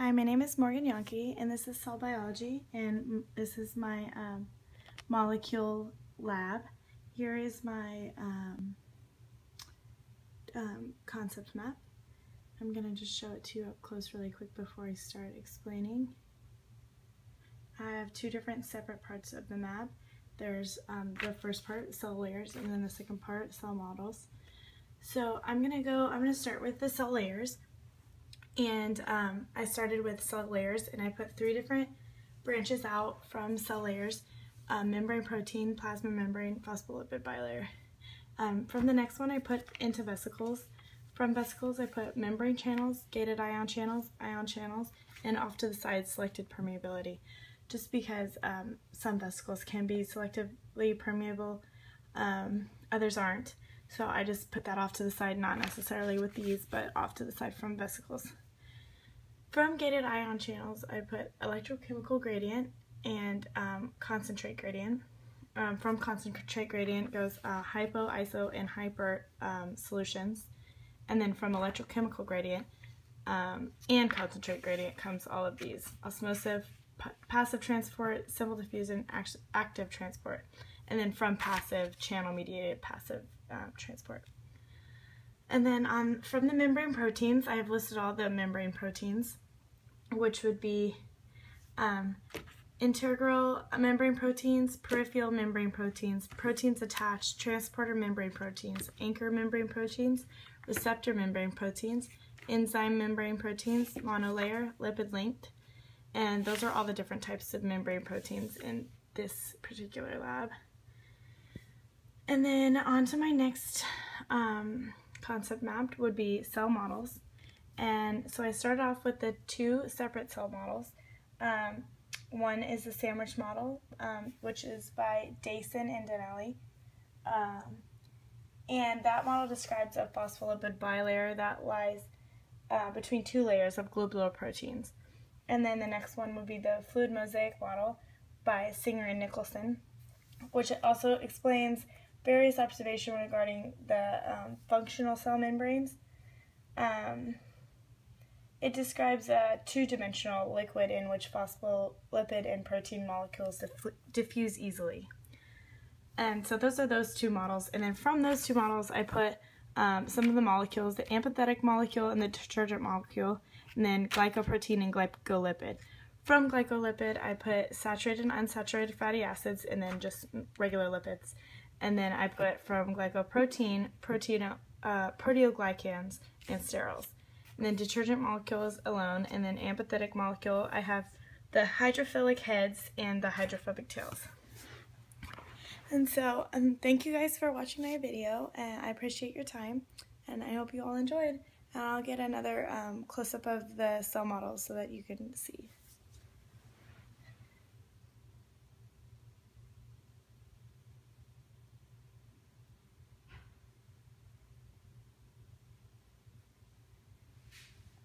Hi, my name is Morgan Yonke, and this is Cell Biology, and this is my molecule lab. Here is my concept map. I'm going to just show it to you up close really quick before I start explaining. I have two different separate parts of the map. There's the first part, cell layers, and then the second part, cell models. So I'm going to start with the cell layers. And I started with cell layers, and I put three different branches out from cell layers: membrane protein, plasma membrane, phospholipid bilayer. From the next one I put into vesicles. From vesicles I put membrane channels, gated ion channels, and off to the side selected permeability. Just because some vesicles can be selectively permeable, others aren't. So I just put that off to the side, not necessarily with these, but off to the side from vesicles. From gated ion channels, I put electrochemical gradient and concentrate gradient. From concentrate gradient goes hypo, iso, and hyper solutions. And then from electrochemical gradient and concentrate gradient comes all of these: osmosis, passive transport, simple diffusion, active transport. And then from passive, channel-mediated passive transport. And then from the membrane proteins, I have listed all the membrane proteins, which would be integral membrane proteins, peripheral membrane proteins, proteins attached, transporter membrane proteins, anchor membrane proteins, receptor membrane proteins, enzyme membrane proteins, monolayer, lipid linked, and those are all the different types of membrane proteins in this particular lab. And then on to my next concept map would be cell models. And so I started off with the two separate cell models. One is the sandwich model, which is by Dason and Danelli. And that model describes a phospholipid bilayer that lies between two layers of globular proteins. And then the next one would be the fluid mosaic model by Singer and Nicholson, which also explains various observations regarding the functional cell membranes. It describes a two-dimensional liquid in which phospholipid and protein molecules diffuse easily. And so those are those two models. And then from those two models, I put some of the molecules: the amphithetic molecule and the detergent molecule, and then glycoprotein and glycolipid. From glycolipid, I put saturated and unsaturated fatty acids, and then just regular lipids. And then I put from glycoprotein, proteoglycans, and sterols. And then detergent molecules alone, and then amphithetic molecule, I have the hydrophilic heads and the hydrophobic tails. And so thank you guys for watching my video, and I appreciate your time, and I hope you all enjoyed. And I'll get another close-up of the cell models so that you can see.